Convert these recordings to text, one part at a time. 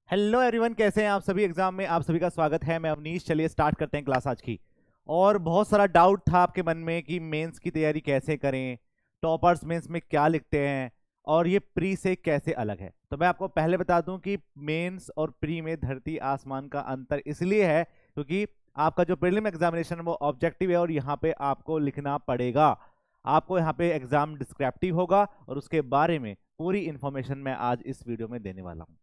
Hello everyone, कैसे हैं आप सभी। एग्जाम में आप सभी का स्वागत है। मैं अवनीश। चलिए स्टार्ट करते हैं क्लास आज की। और बहुत सारा डाउट था आपके मन में कि मेंस की तैयारी कैसे करें, टॉपर्स मेंस में क्या लिखते हैं और ये प्री से कैसे अलग है। तो मैं आपको पहले बता दूं कि मेंस और प्री में धरती आसमान का अंतर इसलिए है क्योंकि आपका जो प्रीलिम एग्जामिनेशन वो ऑब्जेक्टिव है और यहाँ पे आपको लिखना पड़ेगा। आपको यहाँ पे एग्जाम डिस्क्रिप्टिव होगा और उसके बारे में पूरी इंफॉर्मेशन मैं आज इस वीडियो में देने वाला हूँ।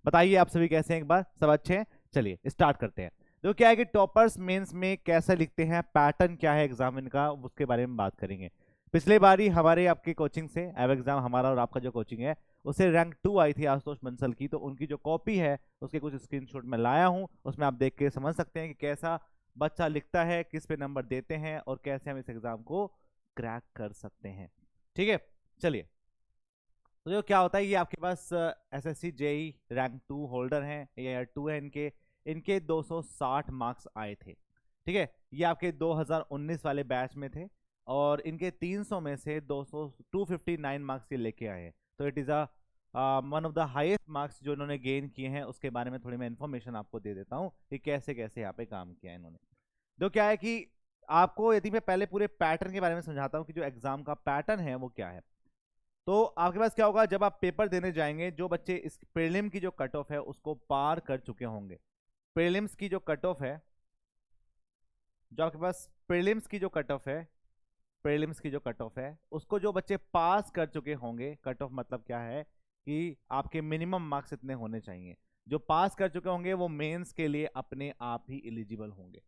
बताइए आप सभी कैसे हैं, एक बार सब अच्छे हैं। चलिए स्टार्ट करते हैं। तो क्या है कि टॉपर्स मेंस में कैसे लिखते हैं, पैटर्न क्या है एग्जाम इनका, उसके बारे में बात करेंगे। पिछले बार ही हमारे आपकी कोचिंग से एव एग्जाम हमारा और आपका जो कोचिंग है उसे रैंक 2 आई थी आशुतोष बंसल की। तो उनकी जो कॉपी है उसके कुछ स्क्रीनशॉट मैं लाया हूं, उसमें आप देख के समझ सकते हैं कि कैसा बच्चा लिखता है, किस पे नंबर देते हैं और कैसे हम इस एग्जाम को क्रैक कर सकते हैं। ठीक है, चलिए। तो जो क्या होता है, ये आपके पास एसएससी जेई रैंक 2 होल्डर हैं, ये 2 है इनके। इनके 260 मार्क्स आए थे। ठीक है, ये आपके 2019 वाले बैच में थे और इनके 300 में से 259 मार्क्स ये लेके आए हैं। तो it is a one of the highest marks जो इन्होंने गेन किए हैं। उसके बारे में थोड़ी मैं इन्फॉर्मेशन आपको दे देता हूँ कि कैसे कैसे यहाँ पे काम किया है इन्होंने। तो क्या है कि आपको यदि मैं पहले पूरे पैटर्न के बारे में समझाता हूँ कि जो एग्जाम का पैटर्न है वो क्या है। तो आपके पास क्या होगा, जब आप पेपर देने जाएंगे, जो बच्चे इस प्रीलिम की जो कट ऑफ है उसको पार कर चुके होंगे। प्रीलिम्स की जो कट ऑफ है, जो आपके पास प्रीलिम्स की जो कट ऑफ है, प्रीलिम्स की जो कट ऑफ है उसको जो बच्चे पास कर चुके होंगे, कट ऑफ मतलब क्या है कि आपके मिनिमम मार्क्स इतने होने चाहिए। जो पास कर चुके होंगे वो मेंस के लिए अपने आप ही एलिजिबल होंगे।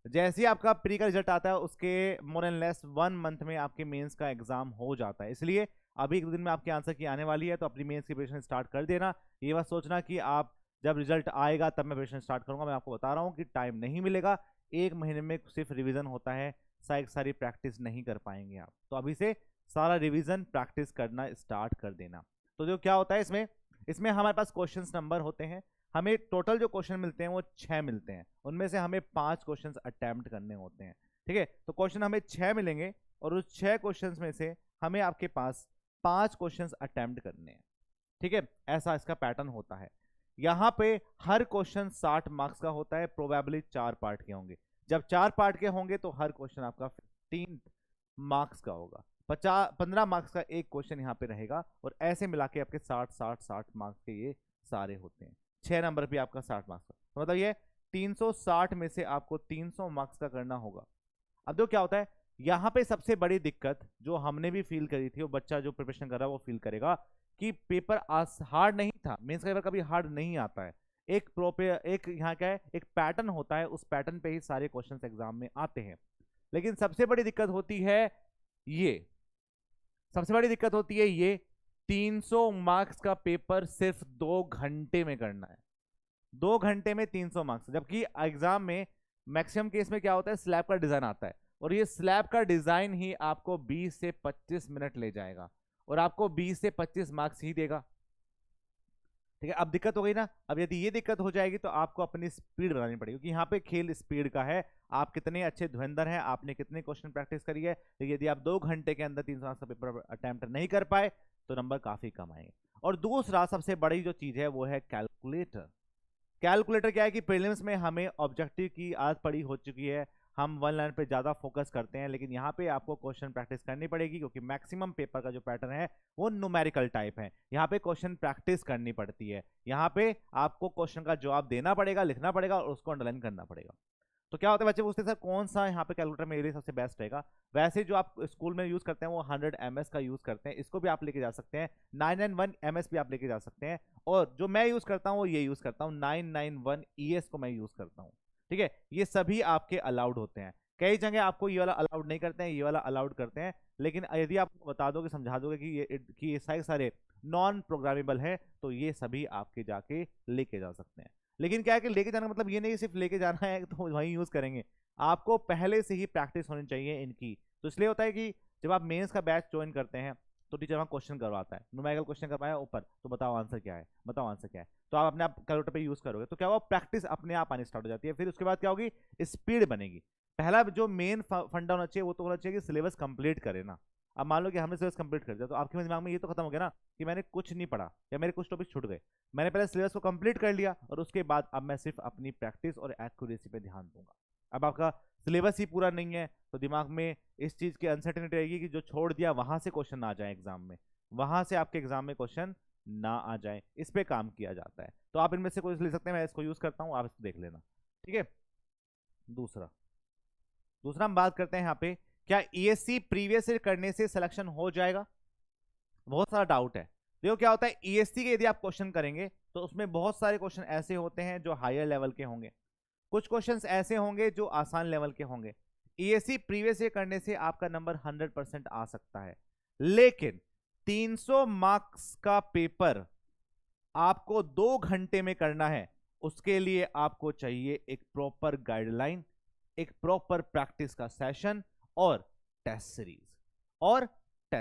जैसे ही आपका प्री का रिजल्ट आता है उसके मोर एंड लेस 1 मंथ में आपके मेंस का एग्जाम हो जाता है। इसलिए अभी 1 दिन में आपके आंसर की आने वाली है, तो अपनी मेंस की प्रिपरेशन स्टार्ट कर देना। ये बात सोचना कि आप जब रिजल्ट आएगा तब मैं प्रिपरेशन स्टार्ट करूंगा। मैं आपको बता रहा हूँ कि टाइम नहीं मिलेगा। 1 महीने में सिर्फ रिविजन होता है, सारी प्रैक्टिस नहीं कर पाएंगे आप। तो अभी से सारा रिविजन प्रैक्टिस करना स्टार्ट कर देना। तो जो क्या होता है इसमें, इसमें हमारे पास क्वेश्चंस नंबर होते हैं। हमें टोटल जो क्वेश्चन मिलते हैं वो 6 मिलते हैं, उनमें से हमें 5 क्वेश्चंस अटेम्प्ट करने होते हैं। ठीक है, तो क्वेश्चन हमें 6 मिलेंगे और उस 6 क्वेश्चंस में से हमें आपके पास 5 क्वेश्चंस अटेम्प्ट करने हैं। ठीक है, ऐसा इसका पैटर्न होता है। यहां पे हर क्वेश्चन 60 मार्क्स का होता है, प्रोबेबली 4 पार्ट के होंगे। जब 4 पार्ट के होंगे तो हर क्वेश्चन आपका 15 मार्क्स का होगा। 15 मार्क्स का एक क्वेश्चन यहाँ पे रहेगा और ऐसे मिला के आपके 60 मार्क्स के ये सारे होते हैं। 6 नंबर पे आपका 60 मार्क्स का, तो मतलब ये 360 में से आपको 300 मार्क्स का करना होगा। अब जो क्या होता है, यहाँ पे सबसे बड़ी दिक्कत जो हमने भी फील करी थी, वो बच्चा जो प्रिपरेशन कर रहा है वो फील करेगा कि पेपर हार्ड नहीं था। मेंस का पेपर कभी हार्ड नहीं आता है। एक प्रोपर एक यहाँ क्या है, एक पैटर्न होता है, उस पैटर्न पे ही सारे क्वेश्चंस एग्जाम में आते हैं। लेकिन सबसे बड़ी दिक्कत होती है ये, सबसे बड़ी दिक्कत होती है ये 300 मार्क्स का पेपर सिर्फ 2 घंटे में करना है। 2 घंटे में 300 मार्क्स, जबकि एग्जाम में मैक्सिमम केस में क्या होता है, स्लैब का डिजाइन आता है और ये स्लैब का डिजाइन ही आपको 20 से 25 मिनट ले जाएगा और आपको 20 से 25 मार्क्स ही देगा। ठीक है, अब दिक्कत हो गई ना। अब यदि ये दिक्कत हो जाएगी तो आपको अपनी स्पीड बनानी पड़ेगी, क्योंकि यहाँ पे खेल स्पीड का है। आप कितने अच्छे धुरंधर हैं, आपने कितने क्वेश्चन प्रैक्टिस करी है। तो यदि आप 2 घंटे के अंदर 300 मार्क्स का पेपर अटेम्प्ट नहीं कर पाए तो नंबर काफी कम आएंगे। और दूसरा सबसे बड़ी जो चीज है वो है कैलकुलेटर। कैलकुलेटर क्या है कि प्रीलिम्स में हमें ऑब्जेक्टिव की आदत पड़ी हो चुकी है, हम वन लाइन पे ज्यादा फोकस करते हैं। लेकिन यहाँ पे आपको क्वेश्चन प्रैक्टिस करनी पड़ेगी, क्योंकि मैक्सिमम पेपर का जो पैटर्न है वो न्यूमेरिकल टाइप है। यहाँ पे क्वेश्चन प्रैक्टिस करनी पड़ती है। यहाँ पे आपको क्वेश्चन का जवाब देना पड़ेगा, लिखना पड़ेगा और उसको अंडरलाइन करना पड़ेगा। तो क्या होता है, बच्चे पूछते हैं सर कौन सा यहाँ पे कैलकुलेटर मेरे लिए सबसे बेस्ट रहेगा। वैसे जो आप स्कूल में यूज करते हैं वो 100 ms का यूज करते हैं, इसको भी आप लेके जा सकते हैं। 991 ms भी आप लेके जा सकते हैं। और जो मैं यूज करता हूँ वो ये यूज करता हूँ, 991 ES को मैं यूज करता हूँ। ठीक है, ये सभी आपके अलाउड होते हैं। कई जगह आपको ये वाला अलाउड नहीं करते हैं, ये वाला अलाउड करते हैं। लेकिन यदि आप बता दोगे, समझा दोगे कि ये सारे नॉन प्रोग्रामेबल है, तो ये सभी आपके जाके लेके जा सकते हैं। लेकिन क्या है कि लेके जाना मतलब ये नहीं सिर्फ लेके जाना है तो वहीं यूज करेंगे। आपको पहले से ही प्रैक्टिस होनी चाहिए इनकी। तो इसलिए होता है कि जब आप मेंस का बैच ज्वाइन करते हैं तो टीचर वहाँ क्वेश्चन करवाता है, न्यूमेरिकल क्वेश्चन करवाया ऊपर, तो बताओ आंसर क्या है, बताओ आंसर क्या है। तो आप अपने आप कैलकुलेटर पे यूज करोगे तो क्या होगा, प्रैक्टिस अपने आप आनी स्टार्ट हो जाती है। फिर उसके बाद क्या होगी, स्पीड बनेगी। पहला जो मेन फंडा होना चाहिए वो तो होना चाहिए कि सिलेबस कंप्लीट करे ना। अब मान लो कि हमने सिलेबस कंप्लीट कर दिया, तो आपके दिमाग में ये तो खत्म हो गया ना कि मैंने कुछ नहीं पढ़ा या मेरे कुछ टॉपिक छूट गए। मैंने पहले सिलेबस को कंप्लीट कर लिया और उसके बाद अब मैं सिर्फ अपनी प्रैक्टिस और एक्यूरेसी पे ध्यान दूंगा। अब आपका सिलेबस ही पूरा नहीं है तो दिमाग में इस चीज की अनसर्टेनिटी रहेगी कि जो छोड़ दिया वहां से क्वेश्चन ना आ जाए एग्जाम में, वहां से आपके एग्जाम में क्वेश्चन ना आ जाए। इस पे काम किया जाता है। तो आप इनमें से कोई ले सकते हैं, मैं इसको यूज करता हूं, आप इसको देख लेना। ठीक है। दूसरा दूसरा हम बात करते हैं यहाँ पे, क्या ईएससी प्रीवियस ईयर करने से सिलेक्शन हो जाएगा? बहुत सारा डाउट है। देखो क्या होता है, ईएससी के यदि आप क्वेश्चन करेंगे तो उसमें बहुत सारे क्वेश्चन ऐसे होते हैं जो हायर लेवल के होंगे, कुछ क्वेश्चंस ऐसे होंगे जो आसान लेवल के होंगे। ईएससी प्रीवियस ईयर करने से आपका नंबर 100% आ सकता है, लेकिन 300 मार्क्स का पेपर आपको 2 घंटे में करना है। उसके लिए आपको चाहिए एक प्रॉपर गाइडलाइन, एक प्रॉपर प्रैक्टिस का सेशन और टेस्ट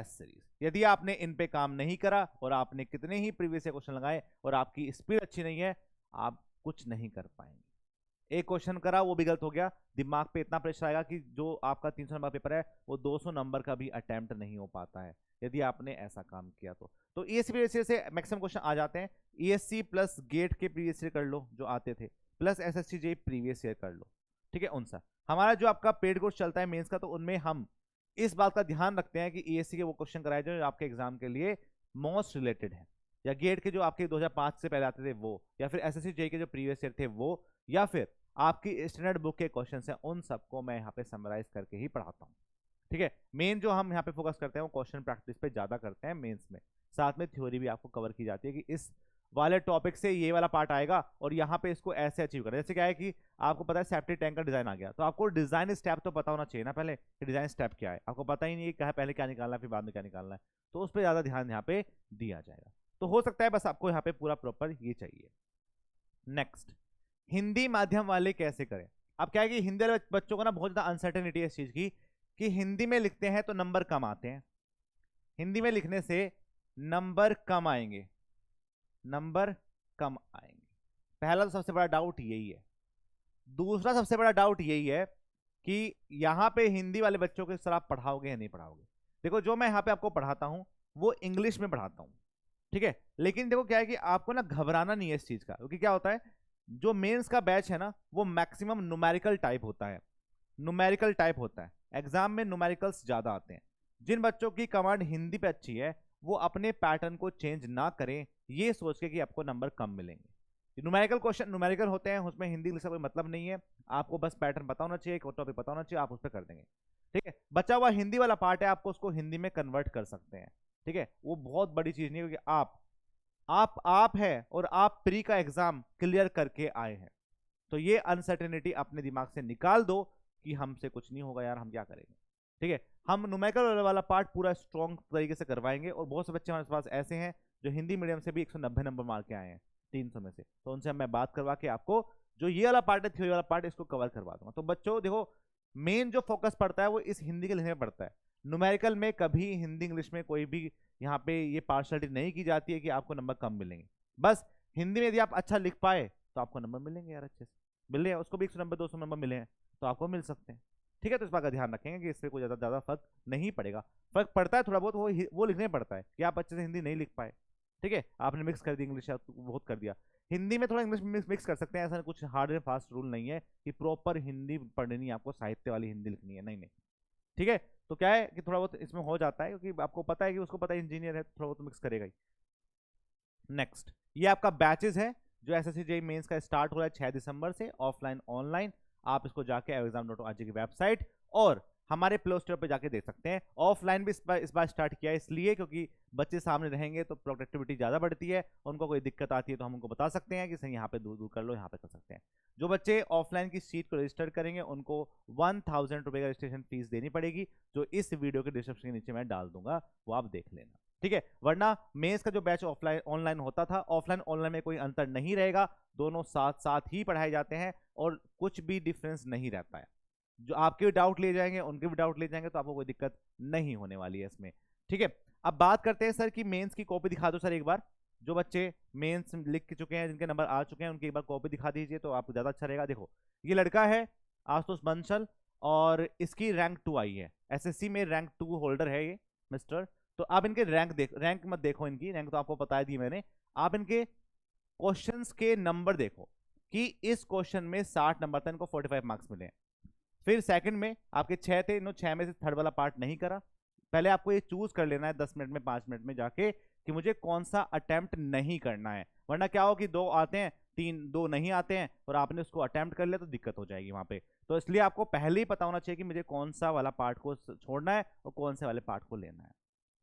सीरीज। यदि आपने इन पे काम नहीं करा और आपने कितने ही प्रीवियस क्वेश्चन लगाए और आपकी स्पीड अच्छी नहीं है, आप कुछ नहीं कर पाएंगे। एक क्वेश्चन करा वो भी गलत हो गया, दिमाग पे इतना प्रेशर आएगा कि जो आपका 300 नंबर पेपर है वो 200 नंबर का भी अटेम्प्ट नहीं हो पाता है यदि आपने ऐसा काम किया तो ईएससी प्रीवियस ईयर से मैक्सिमम क्वेश्चन आ जाते हैं। ईएससी प्लस गेट के प्रीवियस ईयर कर लो जो आते थे, plus SSC JEE previous year कर लो। ठीक है। उनसा हमारा जो आपका पेड कोर्स चलता है मेंस का, तो उनमें हम इस बात का ध्यान रखते हैं कि ईएससी के वो क्वेश्चन कराए जो आपके एग्जाम के लिए मोस्ट रिलेटेड है, या गेट के जो आपके 2005 से पहले आते थे वो, या फिर एसएससी जेईई के जो प्रीवियस ईयर थे वो, या फिर आपकी स्टैंडर्ड बुक के क्वेश्चंस हैं, उन सबको मैं यहाँ पे समराइज करके ही पढ़ाता हूँ। ठीक है। मेन जो हम यहाँ पे फोकस करते हैं वो क्वेश्चन प्रैक्टिस पे ज्यादा करते हैं मेंस में, साथ में थ्योरी भी आपको कवर की जाती है कि इस वाले टॉपिक से ये वाला पार्ट आएगा और यहाँ पे इसको ऐसे अचीव करें। जैसे क्या है कि आपको पता है सेफ्टी टैंक का डिजाइन आ गया, तो आपको डिजाइन स्टेप तो पता होना चाहिए ना पहले कि डिजाइन स्टेप क्या है। आपको पता ही नहीं है पहले क्या निकालना है फिर बाद में क्या निकालना है, तो उस पर ज्यादा ध्यान यहाँ पे दिया जाएगा। तो हो सकता है बस आपको यहाँ पे पूरा प्रॉपर ये चाहिए। नेक्स्ट, हिंदी माध्यम वाले कैसे करें? अब क्या है कि हिंदी वाले बच्चों को ना बहुत ज्यादा अनसर्टेनिटी है इस चीज की कि हिंदी में लिखते हैं तो नंबर कम आते हैं, हिंदी में लिखने से नंबर कम आएंगे, नंबर कम आएंगे। पहला तो सबसे बड़ा डाउट यही है। दूसरा सबसे बड़ा डाउट यही है कि यहां पे हिंदी वाले बच्चों को सर आप पढ़ाओगे या नहीं पढ़ाओगे? देखो जो मैं यहां पे आपको पढ़ाता हूं वो इंग्लिश में पढ़ाता हूं, ठीक है, लेकिन देखो क्या है कि आपको ना घबराना नहीं है इस चीज का, क्योंकि क्या होता है जो मेंस का बैच है ना वो मैक्सिमम न्यूमेरिकल टाइप होता है, न्यूमेरिकल टाइप होता है, एग्जाम में न्यूमेरिकल्स ज्यादा आते हैं। जिन बच्चों की कमांड हिंदी पे अच्छी है वो अपने पैटर्न को चेंज ना करें ये सोच के कि आपको नंबर कम मिलेंगे। न्यूमेरिकल क्वेश्चन न्यूमेरिकल होते हैं, उसमें हिंदी इंग्लिश का कोई मतलब नहीं है, आपको बस पैटर्न पता होना चाहिए, टॉपिक पता होना चाहिए, आप उस पर कर देंगे। ठीक है। बचा हुआ हिंदी वाला पार्ट है, आपको उसको हिंदी में कन्वर्ट कर सकते हैं। ठीक है। वो बहुत बड़ी चीज नहीं है, क्योंकि आप है और आप प्री का एग्जाम क्लियर करके आए हैं, तो ये अनसर्टेनिटी अपने दिमाग से निकाल दो कि हमसे कुछ नहीं होगा यार, हम क्या करेंगे। ठीक है। हम न्यूमेरिकल वाला पार्ट पूरा स्ट्रॉन्ग तरीके से करवाएंगे, और बहुत से बच्चे हमारे पास ऐसे हैं जो हिंदी मीडियम से भी 190 नंबर मार के आए हैं 300 में से, तो उनसे मैं बात करवा के आपको जो ये वाला पार्ट है थ्योरी वाला पार्ट इसको कवर करवा दूंगा। तो बच्चों देखो मेन जो फोकस पड़ता है वो इस हिंदी के लिखने में पड़ता है, न्यूमेरिकल में कभी हिंदी इंग्लिश में कोई भी यहाँ पे ये पार्शलिटी नहीं की जाती है कि आपको नंबर कम मिलेंगे। बस हिंदी में यदि आप अच्छा लिख पाए तो आपको नंबर मिलेंगे यार, अच्छे से मिल रहे हैं, उसको भी 190 200 नंबर मिले हैं तो आपको मिल सकते हैं। ठीक है। तो इस बात का ध्यान रखेंगे कि इससे कोई ज्यादा फर्क नहीं पड़ेगा। फर्क पड़ता है थोड़ा बहुत, वो लिखने पड़ता है कि आप अच्छे से हिंदी नहीं लिख पाए। ठीक है। आपने मिक्स कर दी इंग्लिश, बहुत कर दिया, हिंदी में थोड़ा इंग्लिश मिक्स कर सकते हैं, ऐसा कुछ हार्ड एंड फास्ट रूल नहीं है कि प्रॉपर हिंदी पढ़नी है आपको, साहित्य वाली हिंदी लिखनी है, नहीं नहीं। ठीक है। तो क्या है कि थोड़ा बहुत इसमें हो जाता है, क्योंकि आपको पता है कि उसको पता है इंजीनियर है, थोड़ा बहुत मिक्स करेगा ही। नेक्स्ट, ये आपका बैचेस है जो एसएससी जेईई मेंस का स्टार्ट हो रहा है 6 दिसंबर से, ऑफलाइन ऑनलाइन। आप इसको जाके exam.org की वेबसाइट और हमारे प्ले स्टोर पे जाके देख सकते हैं। ऑफलाइन भी इस बार स्टार्ट किया है इसलिए क्योंकि बच्चे सामने रहेंगे तो प्रोडक्टिविटी ज्यादा बढ़ती है, उनको कोई दिक्कत आती है तो हम उनको बता सकते हैं कि सही यहाँ पे दूर दूर कर लो, यहाँ पे कर सकते हैं। जो बच्चे ऑफलाइन की सीट को रजिस्टर करेंगे उनको 1000 रुपए का रजिस्ट्रेशन फीस देनी पड़ेगी, जो इस वीडियो के डिस्क्रिप्शन के नीचे मैं डाल दूंगा, वो आप देख लेना। ठीक है। वरना मेंस का जो बैच ऑफलाइन ऑनलाइन होता था, ऑफलाइन ऑनलाइन में कोई अंतर नहीं रहेगा, दोनों साथ साथ ही पढ़ाए जाते हैं और कुछ भी डिफरेंस नहीं रहता है। जो आपके भी डाउट ले जाएंगे उनके भी डाउट ले जाएंगे, तो आपको कोई दिक्कत नहीं होने वाली है इसमें। ठीक है। अब बात करते हैं सर कि मेंस की कॉपी दिखा दो सर एक बार। जो बच्चे मेंस लिख चुके हैं, जिनके नंबर आ चुके हैं, उनकी एक बार कॉपी दिखा दीजिए तो आपको ज्यादा अच्छा रहेगा। देखो ये लड़का है आशुतोष बंसल और इसकी रैंक 2 आई है, एसएससी में रैंक 2 होल्डर है ये। मिस्टर। तो आप इनके रैंक मत देखो, इनकी रैंक तो आपको बता दी मैंने। आप इनके क्वेश्चंस के नंबर देखो कि इस क्वेश्चन में 60 नंबर था, इनको 45 मार्क्स मिले हैं। फिर सेकंड में आपके 6 थे, इन्होंने 6 में से थर्ड वाला पार्ट नहीं करा। पहले आपको ये चूज कर लेना है 10 मिनट में 5 मिनट में जाके कि मुझे कौन सा अटेम्प्ट नहीं करना है, वरना क्या हो कि 2 आते हैं, 2 नहीं आते हैं और आपने उसको अटेम्प्ट कर लिया तो दिक्कत हो जाएगी वहां पे। तो इसलिए आपको पहले ही पता होना चाहिए कि मुझे कौन सा वाला पार्ट को छोड़ना है और कौन से वाले पार्ट को लेना है।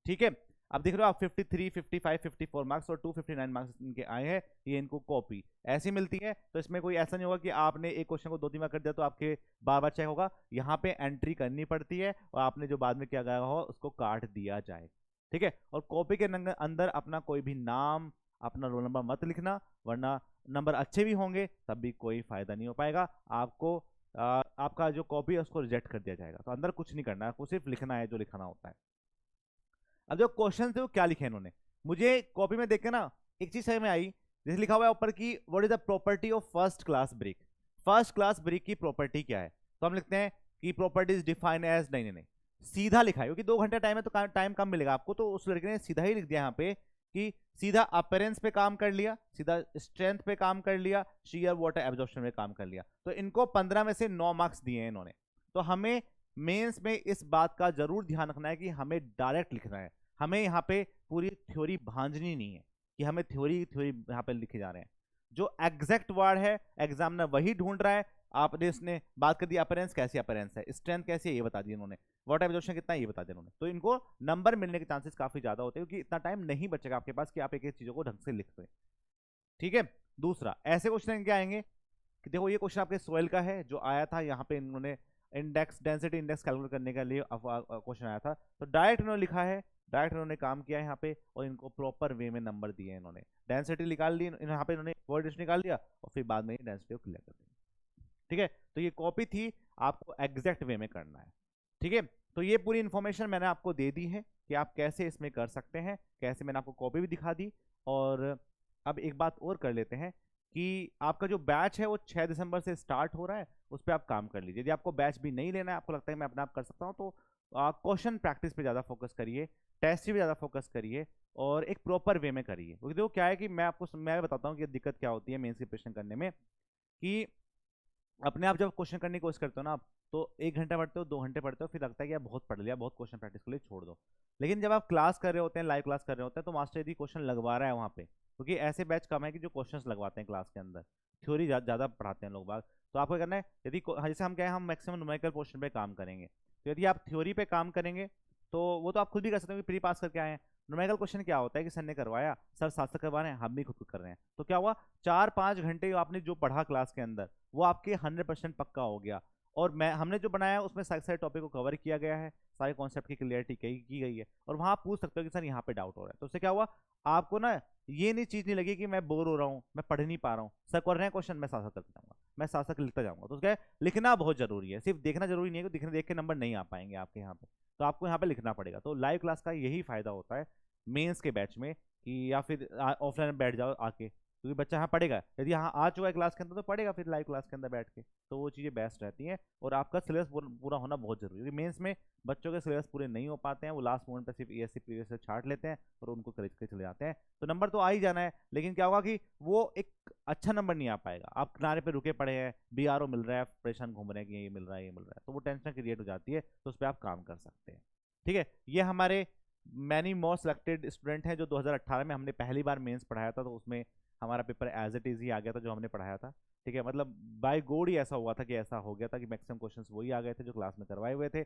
ठीक है, अब देख रहे हो आप 53, 55, 54 मार्क्स और 259 मार्क्स इनके आए हैं। ये इनको कॉपी ऐसी मिलती है, तो इसमें कोई ऐसा नहीं होगा कि आपने एक क्वेश्चन को 2-3 बार कर दिया तो आपके बार बार चेक होगा। यहाँ पे एंट्री करनी पड़ती है और आपने जो बाद में किया गया हो उसको काट दिया जाए। ठीक है, और कॉपी के अंदर अपना कोई भी नाम, अपना रोल नंबर मत लिखना, वरना नंबर अच्छे भी होंगे तब भी कोई फायदा नहीं हो पाएगा आपको। आपका जो कॉपी है उसको रिजेक्ट कर दिया जाएगा। तो अंदर कुछ नहीं करना है, आपको सिर्फ लिखना है जो लिखना होता है। अब जो क्वेश्चन थे वो क्या लिखे इन्होंने, मुझे कॉपी में देख के ना एक चीज समझ में आई। जैसे लिखा हुआ है ऊपर की what is the property of first class brick. First class brick की प्रॉपर्टी क्या है, तो हम लिखते हैं कि प्रॉपर्टी इज डिफाइन एज, नहीं नहीं नहीं, सीधा लिखा है क्योंकि 2 घंटे टाइम है तो टाइम कम मिलेगा आपको। तो उस लड़के ने सीधा ही लिख दिया यहाँ पे कि सीधा अपीयरेंस पे काम कर लिया, सीधा स्ट्रेंथ पे काम कर लिया, शेयर वाटर एब्जॉर्प्शन पे काम कर लिया। तो इनको 15 में से 9 मार्क्स दिए हैं इन्होंने। तो हमें मेंस में इस बात का जरूर ध्यान रखना है कि हमें डायरेक्ट लिखना है, हमें यहाँ पे पूरी थ्योरी भांजनी नहीं है कि हमें थ्योरी थ्योरी यहाँ पे लिखे जा रहे हैं। जो एग्जैक्ट वर्ड है एग्जामिनर वही ढूंढ रहा है। आपने इसने बात कर दी अपीयरेंस, कैसी अपीयरेंस है, स्ट्रेंथ कैसी है ये बता दिया इन्होंने, वाटर एब्जॉर्प्शन कितना है ये बता दिया इन्होंने। तो इनको नंबर मिलने के चांसेस काफी ज्यादा होते हैं क्योंकि इतना टाइम नहीं बचेगा आपके पास कि आप एक एक चीजों को ढंग से लिख पाए। ठीक है, दूसरा ऐसे क्वेश्चन क्या आएंगे कि देखो ये क्वेश्चन आपके सोयल का है जो आया था यहाँ पे, इन्होंने इंडेक्स डेंसिटी इंडेक्स कैलकुलेट करने के लिए क्वेश्चन आया था। तो डायरेक्ट इन्होंने लिखा है, डायरेक्ट इन्होंने काम किया है यहाँ पे और इनको प्रॉपर वे में नंबर दिए इन्होंने। डेंसिटी निकाल ली यहाँ पे इन्होंने, वर्ड निकाल लिया और फिर बाद में डेंसिटी को क्लियर कर दिया। ठीक है, तो ये कॉपी थी, आपको एग्जैक्ट वे में करना है। ठीक है, तो ये पूरी इंफॉर्मेशन मैंने आपको दे दी है कि आप कैसे इसमें कर सकते हैं, कैसे मैंने आपको कॉपी भी दिखा दी। और अब एक बात और कर लेते हैं कि आपका जो बैच है वो 6 दिसंबर से स्टार्ट हो रहा है, उस पर आप काम कर लीजिए। यदि आपको बैच भी नहीं लेना है, आपको लगता है मैं अपने आप कर सकता हूँ, तो क्वेश्चन प्रैक्टिस पे ज़्यादा फोकस करिए, टेस्ट पे ज़्यादा फोकस करिए और एक प्रॉपर वे में करिए। क्योंकि देखो क्या है कि मैं बताता हूँ कि दिक्कत क्या होती है मेंस की प्रिपरेशन करने में, कि अपने आप जब क्वेश्चन करने की कोशिश करते हो ना आप, तो 1 घंटा पढ़ते हो, 2 घंटे पढ़ते हो, फिर लगता है कि यार बहुत पढ़ लिया, बहुत क्वेश्चन प्रैक्टिस के लिए छोड़ दो। लेकिन जब आप क्लास कर रहे होते हैं, लाइव क्लास कर रहे होते हैं, तो मास्टर यदि क्वेश्चन लगवा रहा है वहाँ पे, क्योंकि ऐसे बैच कम है कि जो क्वेश्चंस लगवाते हैं क्लास के अंदर, थ्योरी ज़्यादा पढ़ाते हैं लोग बाग। तो आपको करना है, यदि जैसे हम क्या है, हम मैक्सिमम न्यूमेरिकल पोर्शन पे काम करेंगे, तो यदि आप थ्योरी पे काम करेंगे तो वो तो आप खुद भी कर सकते हो, प्री पास करके आए हैं। न्यूमेरिकल क्वेश्चन क्या होता है कि सर ने करवाया, सर साथ साथ करवा रहे हैं, हम भी खुद कर रहे हैं, तो क्या हुआ 4-5 घंटे आपने जो पढ़ा क्लास के अंदर वो आपके 100% पक्का हो गया। और हमने जो बनाया है उसमें सारे सारे टॉपिक को कवर किया गया है, सारे कॉन्सेप्ट की क्लियरिटी की गई है। और वहां आप पूछ सकते हो कि सर यहाँ पे डाउट हो रहा है, तो उससे क्या हुआ, आपको ना ये नहीं चीज नहीं लगी कि मैं बोर हो रहा हूँ, मैं पढ़ नहीं पा रहा हूँ, सर कर रहे हैं क्वेश्चन, मैं साथ साथ करता जाऊंगा, मैं साथ साथ लिखता जाऊंगा। तो उसका लिखना बहुत जरूरी है, सिर्फ देखना जरूरी नहीं है, दिखने देख के नंबर नहीं आ पाएंगे आपके यहाँ पे, तो आपको यहाँ पे लिखना पड़ेगा। तो लाइव क्लास का यही फायदा होता है मेंस के बैच में, कि या फिर ऑफलाइन बैठ जाओ आके, क्योंकि बच्चा यहाँ पढ़ेगा, यदि यहाँ आ चुका है क्लास के अंदर तो पढ़ेगा फिर लाइव क्लास के अंदर बैठ के, तो वो चीज़ें बेस्ट रहती हैं। और आपका सिलेबस पूरा होना बहुत जरूरी है, क्योंकि मेंस में बच्चों के सिलेबस पूरे नहीं हो पाते हैं, वो लास्ट मोमेंट पे सिर्फ ईएससी प्रीवियस से छाट लेते हैं और उनको करेज के चले जाते हैं। तो नंबर तो आ ही जाना है, लेकिन क्या होगा कि वो एक अच्छा नंबर नहीं आ पाएगा। आप किनारे पे रुके पड़े हैं, बीआरओ मिल रहा है, परेशान घूम रहे हैं कि ये मिल रहा है ये मिल रहा है, तो वो टेंशन क्रिएट हो जाती है, तो उस पर आप काम कर सकते हैं। ठीक है, ये हमारे मैनी मोर सिलेक्टेड स्टूडेंट हैं जो 2018 में हमने पहली बार मेंस पढ़ाया था, तो उसमें हमारा पेपर एज इट इज ही आ गया था जो हमने पढ़ाया था। ठीक है, मतलब बाय गॉड ही ऐसा हुआ था कि ऐसा हो गया था कि मैक्सिमम क्वेश्चंस वही आ गए थे जो क्लास में करवाए हुए थे।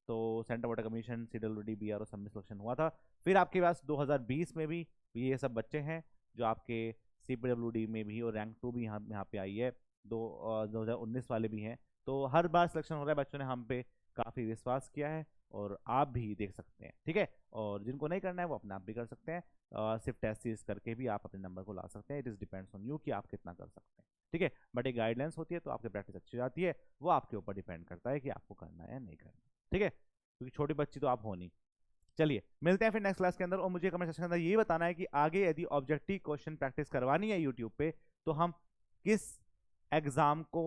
तो centre water commission, CWD, BRO सब में सिलेक्शन हुआ था। फिर आपके पास 2020 में भी ये सब बच्चे हैं जो आपके सीपीडब्ल्यूडी में भी, और रैंक 2 भी यहाँ पे आई है, 2019 वाले भी हैं। तो हर बार सिलेक्शन हो रहा है, बच्चों ने हम पे काफ़ी विश्वास किया है और आप भी देख सकते हैं। ठीक है, और जिनको नहीं करना है वो अपने आप भी कर सकते हैं, सिर्फ टेस्ट सीरीज करके भी आप अपने नंबर को ला सकते हैं। It is depends on you कि आप कितना कर सकते हैं। ठीक है, बट एक गाइडलाइंस होती है तो आपकी प्रैक्टिस अच्छी हो जाती है, वो आपके ऊपर डिपेंड करता है कि आपको करना है या नहीं करना। ठीक है, क्योंकि छोटी बच्ची तो आप हो नहीं। चलिए मिलते हैं फिर नेक्स्ट क्लास के अंदर, और मुझे कमेंट सेक्शन के अंदर ये बताना है कि आगे यदि ऑब्जेक्टिव क्वेश्चन प्रैक्टिस करवानी है यूट्यूब पे, तो हम किस एग्जाम को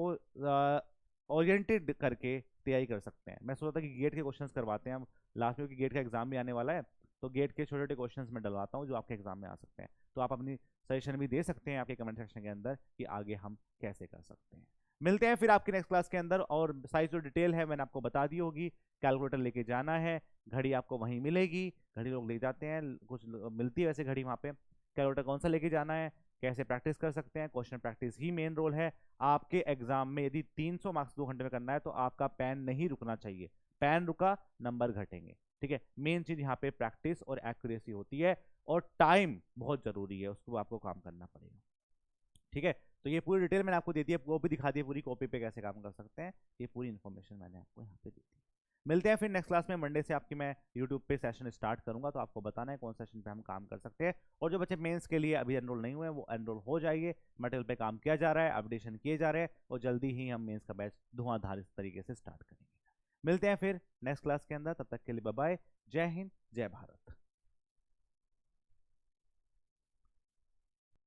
ओरिएंटेड करके तैयारी कर सकते हैं। मैं सोचा था कि गेट के क्वेश्चंस करवाते हैं हम लास्ट में, क्योंकि गेट का एग्जाम भी आने वाला है, तो गेट के छोटे छोटे क्वेश्चंस मैं डलवाता हूँ जो आपके एग्जाम में आ सकते हैं। तो आप अपनी सजेशन भी दे सकते हैं आपके कमेंट सेक्शन के अंदर कि आगे हम कैसे कर सकते हैं। मिलते हैं फिर आपकी नेक्स्ट क्लास के अंदर, और साइज जो डिटेल है मैंने आपको बता दी होगी। कैलकुलेटर लेके जाना है, घड़ी आपको वहीं मिलेगी, घड़ी लोग ले जाते हैं, मिलती है वैसे घड़ी वहाँ पे। कैलकुलेटर कौन सा लेके जाना है, कैसे प्रैक्टिस कर सकते हैं, क्वेश्चन प्रैक्टिस ही मेन रोल है। आपके एग्जाम में यदि 300 मार्क्स 2 घंटे में करना है तो आपका पेन नहीं रुकना चाहिए, पेन रुका नंबर घटेंगे। ठीक है, मेन चीज यहाँ पे प्रैक्टिस और एक्यूरेसी होती है, और टाइम बहुत जरूरी है, उसको आपको काम करना पड़ेगा। ठीक है, तो ये पूरी डिटेल मैंने आपको दे दी है, कॉपी दिखा दी है पूरी, कॉपी पे कैसे काम कर सकते हैं, ये पूरी इन्फॉर्मेशन मैंने आपको यहाँ पे दी थी। मिलते हैं फिर नेक्स्ट क्लास में। मंडे से आपकी मैं यूट्यूब पे सेशन स्टार्ट करूंगा, तो आपको बताना है कौन सेशन पे हम काम कर सकते हैं। और जो बच्चे मेंस के लिए अभी एनरोल नहीं हुए वो एनरोल हो जाइए, मटेरियल पे काम किया जा रहा है, अपडेशन किए जा रहे हैं, और जल्दी ही हम मेंस का बैच धुआंधार इस तरीके से स्टार्ट करेंगे। मिलते हैं फिर नेक्स्ट क्लास के अंदर, तब तक के लिए बाय बाय, जय हिंद जय भारत।